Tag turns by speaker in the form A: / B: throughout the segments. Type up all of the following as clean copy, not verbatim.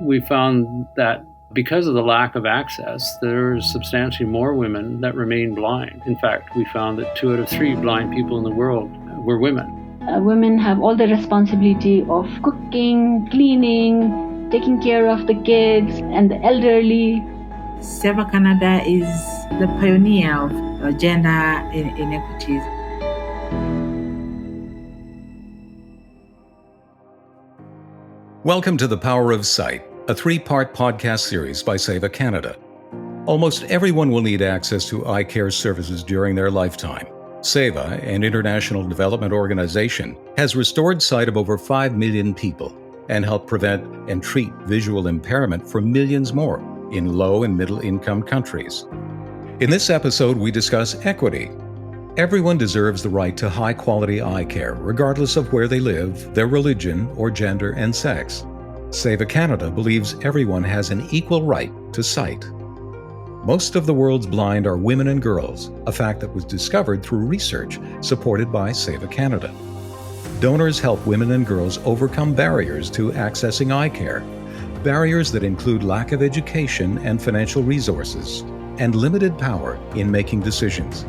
A: We found that because of the lack of access, there's substantially more women that remain blind. In fact, we found that 2 out of 3 blind people in the world were women.
B: Women have all the responsibility of cooking, cleaning, taking care of the kids and the elderly.
C: Seva Canada is the pioneer of gender inequities.
D: Welcome to The Power of Sight, a 3-part podcast series by Seva Canada. Almost everyone will need access to eye care services during their lifetime. Seva, an international development organization, has restored sight of over 5 million people and helped prevent and treat visual impairment for millions more in low and middle income countries. In this episode, we discuss equity. Everyone deserves the right to high-quality eye care, regardless of where they live, their religion, or gender and sex. Seva Canada believes everyone has an equal right to sight. Most of the world's blind are women and girls, a fact that was discovered through research supported by Seva Canada. Donors help women and girls overcome barriers to accessing eye care, barriers that include lack of education and financial resources, and limited power in making decisions.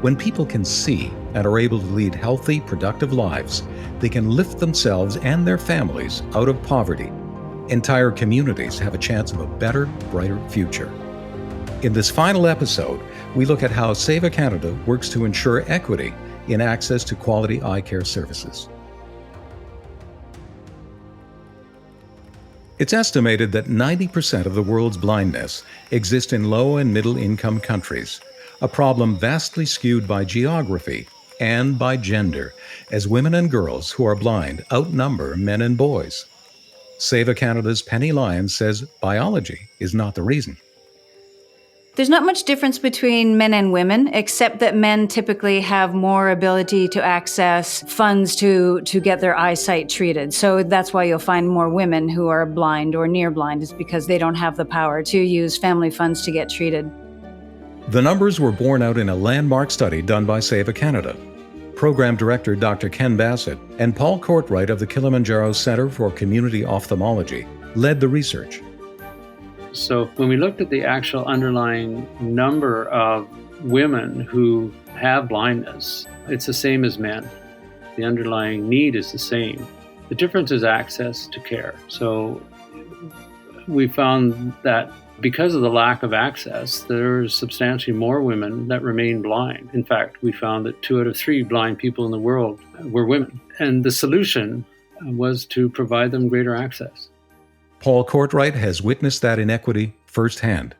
D: When people can see and are able to lead healthy, productive lives, they can lift themselves and their families out of poverty. Entire communities have a chance of a better, brighter future. In this final episode, we look at how Seva Canada works to ensure equity in access to quality eye care services. It's estimated that 90% of the world's blindness exists in low and middle income countries, a problem vastly skewed by geography and by gender, as women and girls who are blind outnumber men and boys. Seva Canada's Penny Lyons says biology is not the reason.
E: There's not much difference between men and women, except that men typically have more ability to access funds to get their eyesight treated. So that's why you'll find more women who are blind or near blind, is because they don't have the power to use family funds to get treated.
D: The numbers were borne out in a landmark study done by Seva Canada. Program Director Dr. Ken Bassett and Paul Courtwright of the Kilimanjaro Center for Community Ophthalmology led the research.
A: So when we looked at the actual underlying number of women who have blindness, it's the same as men. The underlying need is the same. The difference is access to care. So we found that because of the lack of access, there's substantially more women that remain blind. In fact, we found that 2 out of 3 blind people in the world were women. And the solution was to provide them greater access.
D: Paul Courtwright has witnessed that inequity firsthand.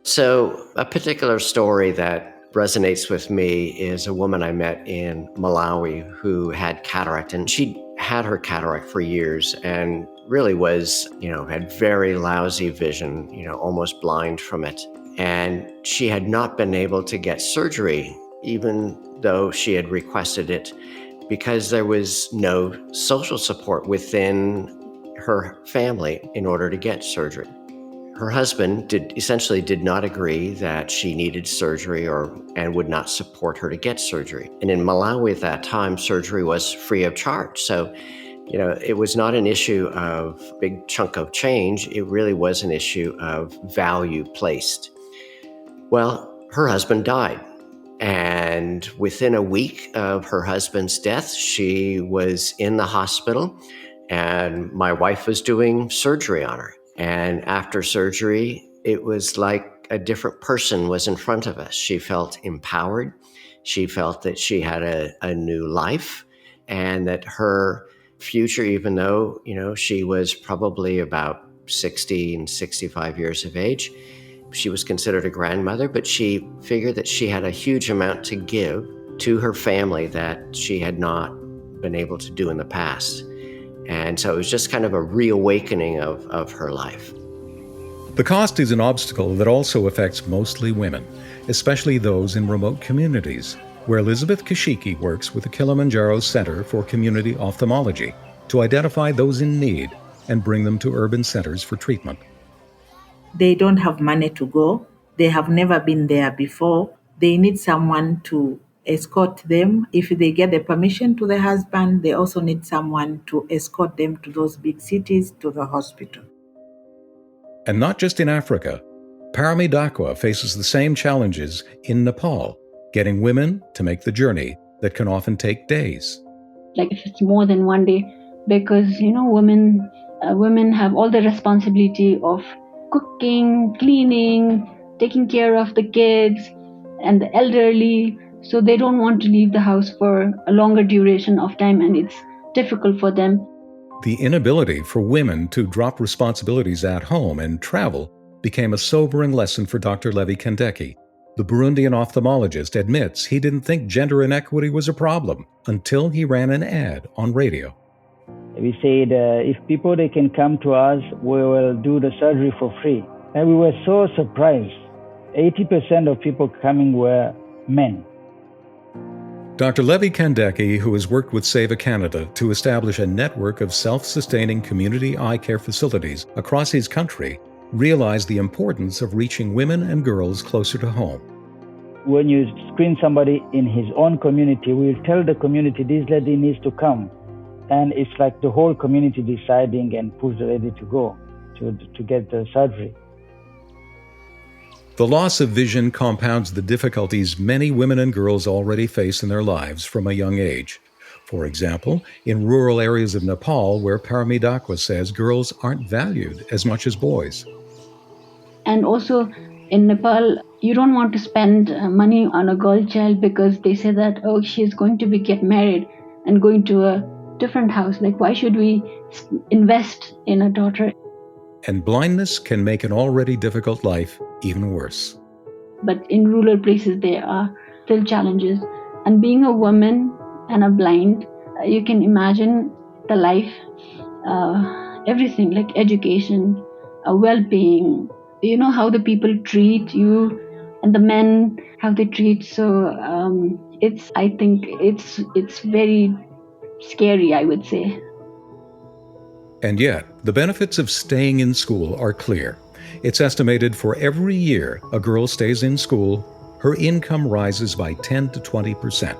F: So a particular story that resonates with me is a woman I met in Malawi who had cataract, and she had her cataract for years and really was, had very lousy vision, almost blind from it. And she had not been able to get surgery, even though she had requested it, because there was no social support within her family in order to get surgery. Her husband did not agree that she needed surgery and would not support her to get surgery. And in Malawi at that time, surgery was free of charge. So, it was not an issue of big chunk of change. It really was an issue of value placed. Well, her husband died. And within a week of her husband's death, she was in the hospital, and my wife was doing surgery on her. And after surgery, it was like a different person was in front of us. She felt empowered. She felt that she had a new life, and that her future, even though, she was probably about 60 and 65 years of age, she was considered a grandmother, but she figured that she had a huge amount to give to her family that she had not been able to do in the past. And so it was just kind of a reawakening of her life.
D: The cost is an obstacle that also affects mostly women, especially those in remote communities, where Elizabeth Kashiki works with the Kilimanjaro Center for Community Ophthalmology to identify those in need and bring them to urban centers for treatment.
C: They don't have money to go. They have never been there before. They need someone to escort them. If they get the permission to the husband, they also need someone to escort them to those big cities, to the hospital.
D: And not just in Africa. Parami Dakwa faces the same challenges in Nepal, getting women to make the journey that can often take days.
B: Like if it's more than one day, because women have all the responsibility of cooking, cleaning, taking care of the kids and the elderly, so they don't want to leave the house for a longer duration of time, and it's difficult for them.
D: The inability for women to drop responsibilities at home and travel became a sobering lesson for Dr. Levi Kandeki. The Burundian ophthalmologist admits he didn't think gender inequity was a problem until he ran an ad on radio.
G: We said, if people they can come to us, we will do the surgery for free. And we were so surprised. 80% of people coming were men.
D: Dr. Levi Kandeki, who has worked with Seva Canada to establish a network of self-sustaining community eye care facilities across his country, realized the importance of reaching women and girls closer to home.
G: When you screen somebody in his own community, we'll tell the community this lady needs to come. And it's like the whole community deciding and push the lady to go to get the surgery.
D: The loss of vision compounds the difficulties many women and girls already face in their lives from a young age. For example, in rural areas of Nepal, where Parami Dakwa says girls aren't valued as much as boys.
B: And also in Nepal, you don't want to spend money on a girl child because they say that, oh, she's going to get married and going to a different house. Like, why should we invest in a daughter?
D: And blindness can make an already difficult life even worse.
B: But in rural places, there are still challenges. And being a woman and a blind, you can imagine the life, everything like education, well-being, how the people treat you and the men, how they treat. So I think it's very scary, I would say.
D: And yet, the benefits of staying in school are clear. It's estimated for every year a girl stays in school, her income rises by 10 to 20%.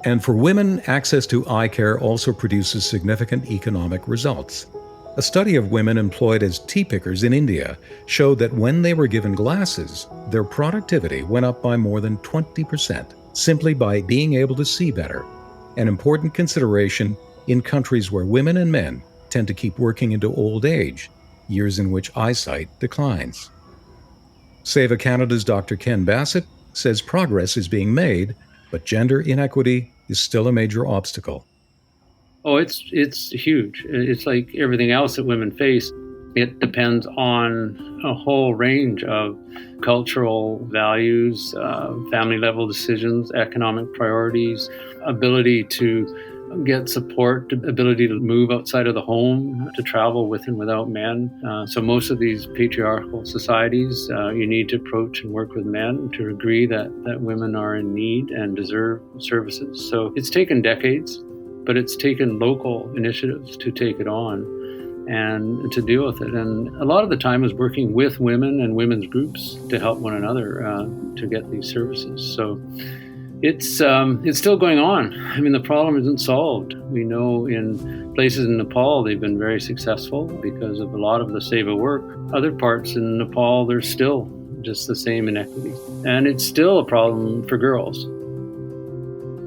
D: And for women, access to eye care also produces significant economic results. A study of women employed as tea pickers in India showed that when they were given glasses, their productivity went up by more than 20%, simply by being able to see better. An important consideration in countries where women and men tend to keep working into old age, years in which eyesight declines. Seva Canada's Dr. Ken Bassett says progress is being made, but gender inequity is still a major obstacle.
A: Oh, it's huge. It's like everything else that women face. It depends on a whole range of cultural values, family-level decisions, economic priorities, ability to get support, ability to move outside of the home, to travel with and without men. So most of these patriarchal societies, you need to approach and work with men to agree that women are in need and deserve services. So it's taken decades, but it's taken local initiatives to take it on and to deal with it. And a lot of the time is working with women and women's groups to help one another to get these services. So it's still going on. I mean, the problem isn't solved. We know in places in Nepal, they've been very successful because of a lot of the Seva work. Other parts in Nepal, there's still just the same inequity. And it's still a problem for girls.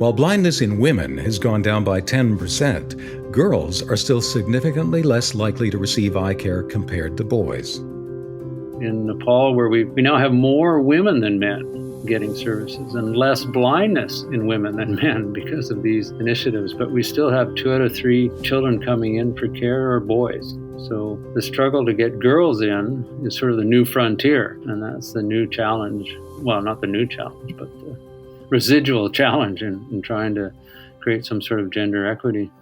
D: While blindness in women has gone down by 10%, girls are still significantly less likely to receive eye care compared to boys.
A: In Nepal, where we now have more women than men getting services and less blindness in women than men because of these initiatives, but we still have 2 out of 3 children coming in for care are boys. So the struggle to get girls in is sort of the new frontier, and that's the new challenge. Well, not the new challenge, but the residual challenge in trying to create some sort of gender equity.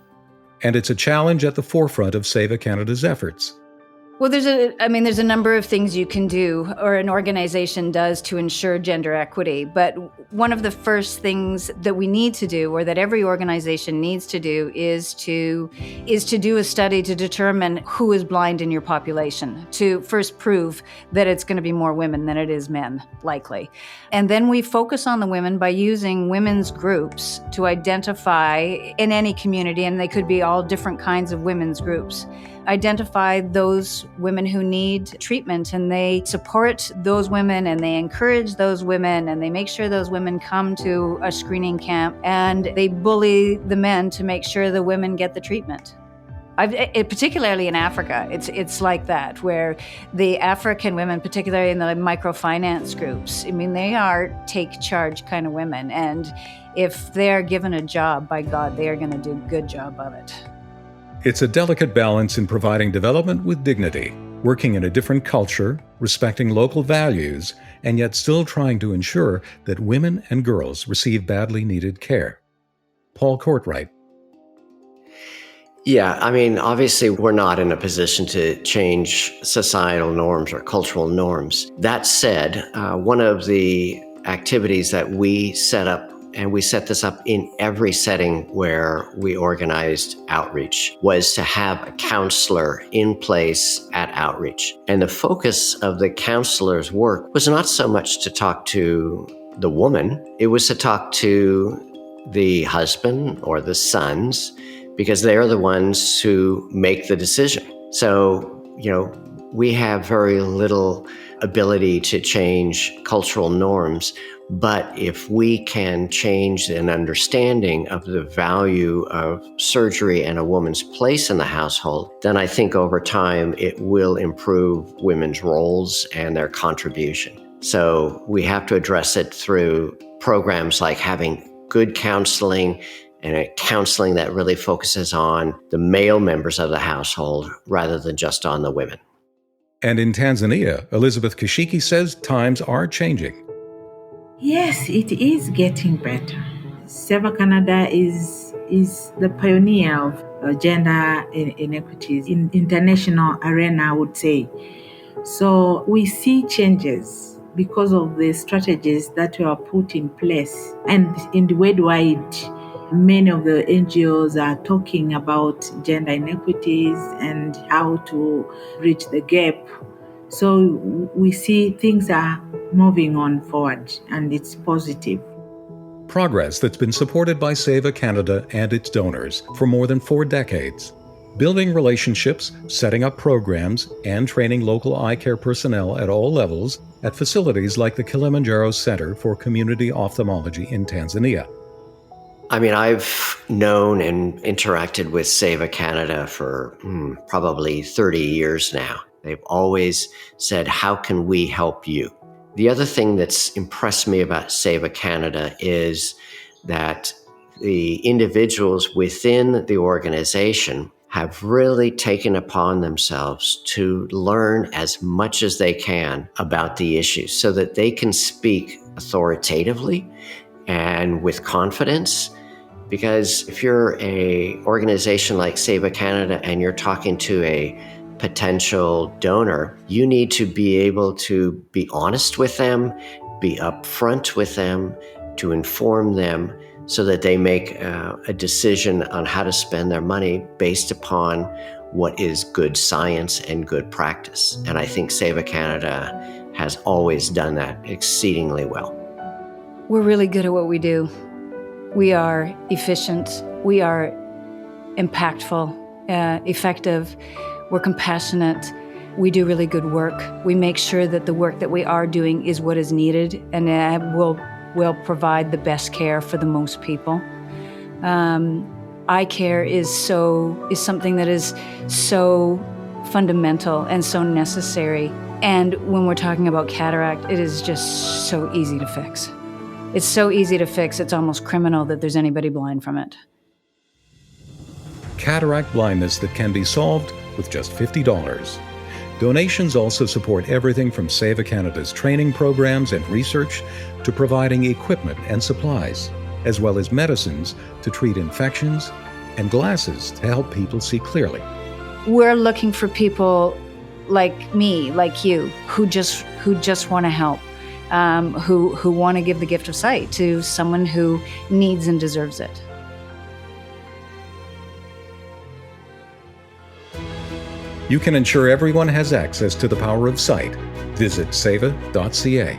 D: And it's a challenge at the forefront of Seva Canada's efforts.
E: Well, there's a number of things you can do or an organization does to ensure gender equity. But one of the first things that we need to do, or that every organization needs to do, is to do a study to determine who is blind in your population, to first prove that it's going to be more women than it is men, likely. And then we focus on the women by using women's groups to identify in any community, and they could be all different kinds of women's groups, identify those women who need treatment, and they support those women, and they encourage those women, and they make sure those women come to a screening camp, and they bully the men to make sure the women get the treatment. Particularly in Africa, it's like that, where the African women, particularly in the microfinance groups, I mean, they are take charge kind of women. And if they're given a job, by God, they are going to do a good job of it.
D: It's a delicate balance in providing development with dignity, working in a different culture, respecting local values, and yet still trying to ensure that women and girls receive badly needed care. Paul Courtwright.
F: Yeah, I mean, obviously, we're not in a position to change societal norms or cultural norms. That said, one of the activities that we set up, and we set this up in every setting where we organized outreach, was to have a counselor in place at outreach. And the focus of the counselor's work was not so much to talk to the woman, it was to talk to the husband or the sons, because they're the ones who make the decision. So, we have very little ability to change cultural norms, but if we can change an understanding of the value of surgery and a woman's place in the household, then I think over time it will improve women's roles and their contribution. So we have to address it through programs like having good counseling, and a counseling that really focuses on the male members of the household rather than just on the women.
D: And in Tanzania, Elizabeth Kashiki says times are changing.
C: Yes, it is getting better. Seva Canada is the pioneer of gender inequities in international arena, I would say. So we see changes because of the strategies that were put in place. And in the worldwide, many of the NGOs are talking about gender inequities and how to bridge the gap. So we see things are moving on forward, and it's positive.
D: Progress that's been supported by Seva Canada and its donors for more than 4 decades. Building relationships, setting up programs, and training local eye care personnel at all levels at facilities like the Kilimanjaro Center for Community Ophthalmology in Tanzania.
F: I mean, I've known and interacted with Seva Canada for probably 30 years now. They've always said, how can we help you? The other thing that's impressed me about Seva Canada is that the individuals within the organization have really taken upon themselves to learn as much as they can about the issues so that they can speak authoritatively and with confidence. Because if you're an organization like Seva Canada and you're talking to a potential donor, you need to be able to be honest with them, be upfront with them, to inform them so that they make a decision on how to spend their money based upon what is good science and good practice. And I think Seva Canada has always done that exceedingly well.
E: We're really good at what we do. We are efficient, we are impactful, effective, we're compassionate, we do really good work. We make sure that the work that we are doing is what is needed, and will provide the best care for the most people. Eye care is something that is so fundamental and so necessary. And when we're talking about cataract, it is just so easy to fix. It's so easy to fix, it's almost criminal that there's anybody blind from it.
D: Cataract blindness that can be solved with just $50. Donations also support everything from Seva Canada's training programs and research to providing equipment and supplies, as well as medicines to treat infections and glasses to help people see clearly.
E: We're looking for people like me, like you, who just want to help. Who want to give the gift of sight to someone who needs and deserves it.
D: You can ensure everyone has access to the power of sight. Visit seva.ca.